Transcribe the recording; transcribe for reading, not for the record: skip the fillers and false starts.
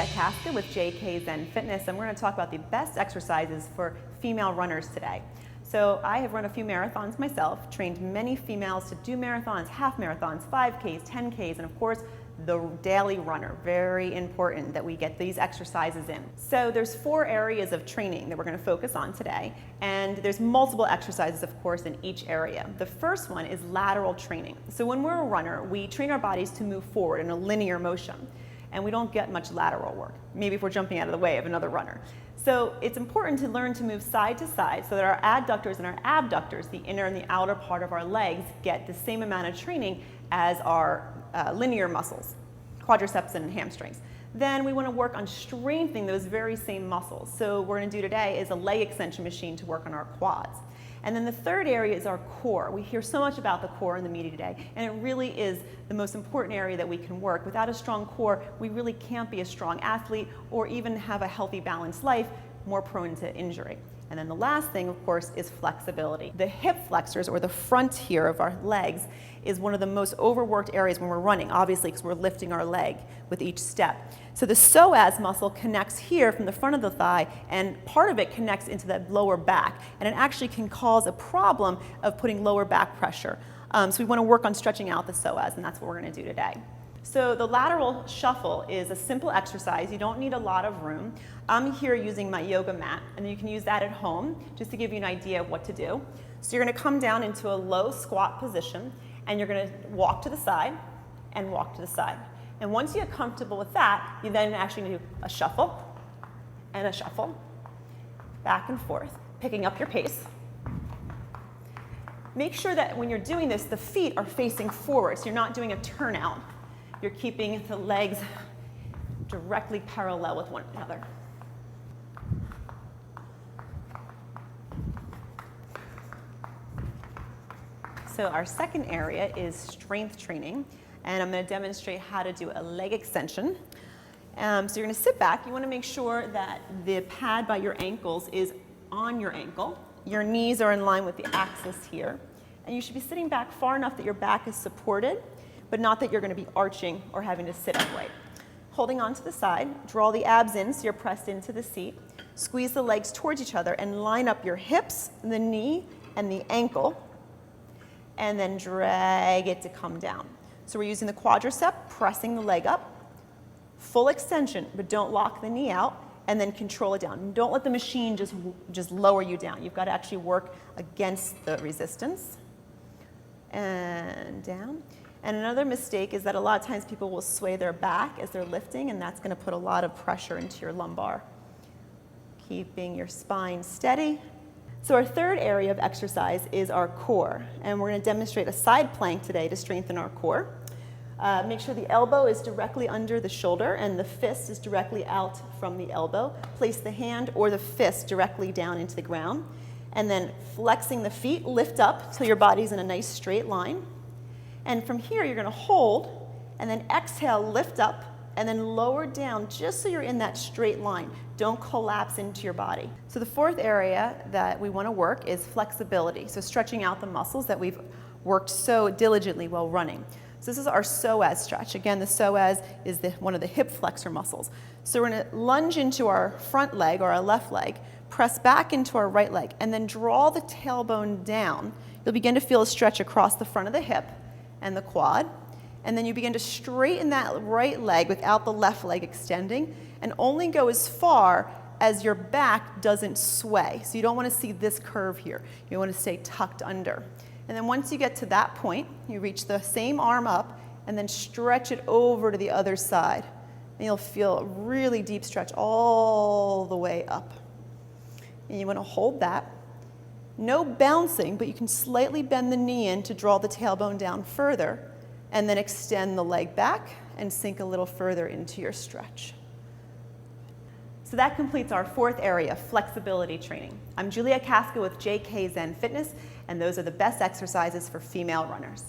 Juliette Casca with JK Zen Fitness, and we're going to talk about the best exercises for female runners today. So I have run a few marathons myself, trained many females to do marathons, half marathons, 5Ks, 10Ks, and of course the daily runner. Very important that we get these exercises in. So there's 4 areas of training that we're going to focus on today, and there's multiple exercises of course in each area. The first one is lateral training. So when we're a runner, we train our bodies to move forward in a linear motion, and we don't get much lateral work, maybe if we're jumping out of the way of another runner. So it's important to learn to move side to side so that our adductors and our abductors, the inner and the outer part of our legs, get the same amount of training as our linear muscles, quadriceps and hamstrings. Then we want to work on strengthening those very same muscles. So what we're going to do today is a leg extension machine to work on our quads. And then the third area is our core. We hear so much about the core in the media today, and it really is the most important area that we can work. Without a strong core, we really can't be a strong athlete or even have a healthy, balanced life, more prone to injury. And then the last thing, of course, is flexibility. The hip flexors, or the front here of our legs, is one of the most overworked areas when we're running, obviously, because we're lifting our leg with each step. So the psoas muscle connects here from the front of the thigh, and part of it connects into the lower back, and it actually can cause a problem of putting lower back pressure. So we want to work on stretching out the psoas, and that's what we're going to do today. So the lateral shuffle is a simple exercise. You don't need a lot of room. I'm here using my yoga mat, and you can use that at home just to give you an idea of what to do. So you're going to come down into a low squat position, and you're going to walk to the side and walk to the side. And once you get comfortable with that, you then actually do a shuffle and a shuffle, back and forth, picking up your pace. Make sure that when you're doing this, the feet are facing forward, so you're not doing a turnout. You're keeping the legs directly parallel with one another. So our second area is strength training, and I'm going to demonstrate how to do a leg extension. So you're going to sit back. You want to make sure that the pad by your ankles is on your ankle. Your knees are in line with the axis here, and you should be sitting back far enough that your back is supported, but not that you're going to be arching or having to sit upright. Holding on to the side, draw the abs in so you're pressed into the seat. Squeeze the legs towards each other and line up your hips, the knee, and the ankle, and then drag it to come down. So we're using the quadricep, pressing the leg up, full extension, but don't lock the knee out, and then control it down. Don't let the machine just lower you down. You've got to actually work against the resistance. And down. And another mistake is that a lot of times people will sway their back as they're lifting, and that's going to put a lot of pressure into your lumbar. Keeping your spine steady. So our third area of exercise is our core, and we're going to demonstrate a side plank today to strengthen our core. Make sure the elbow is directly under the shoulder and the fist is directly out from the elbow. Place the hand or the fist directly down into the ground, and then flexing the feet, lift up till your body's in a nice straight line. And from here, you're going to hold, and then exhale, lift up, and then lower down just so you're in that straight line. Don't collapse into your body. So the fourth area that we want to work is flexibility. So stretching out the muscles that we've worked so diligently while running. So this is our psoas stretch. Again, the psoas is one of the hip flexor muscles. So we're going to lunge into our front leg or our left leg, press back into our right leg, and then draw the tailbone down. You'll begin to feel a stretch across the front of the hip and the quad. And then you begin to straighten that right leg without the left leg extending, and only go as far as your back doesn't sway. So you don't want to see this curve here. You want to stay tucked under. And then once you get to that point, you reach the same arm up and then stretch it over to the other side. And you'll feel a really deep stretch all the way up. And you want to hold that. No bouncing, but you can slightly bend the knee in to draw the tailbone down further, and then extend the leg back and sink a little further into your stretch. So that completes our fourth area, flexibility training. I'm Juliette Casca with JK Zen Fitness, and those are the best exercises for female runners.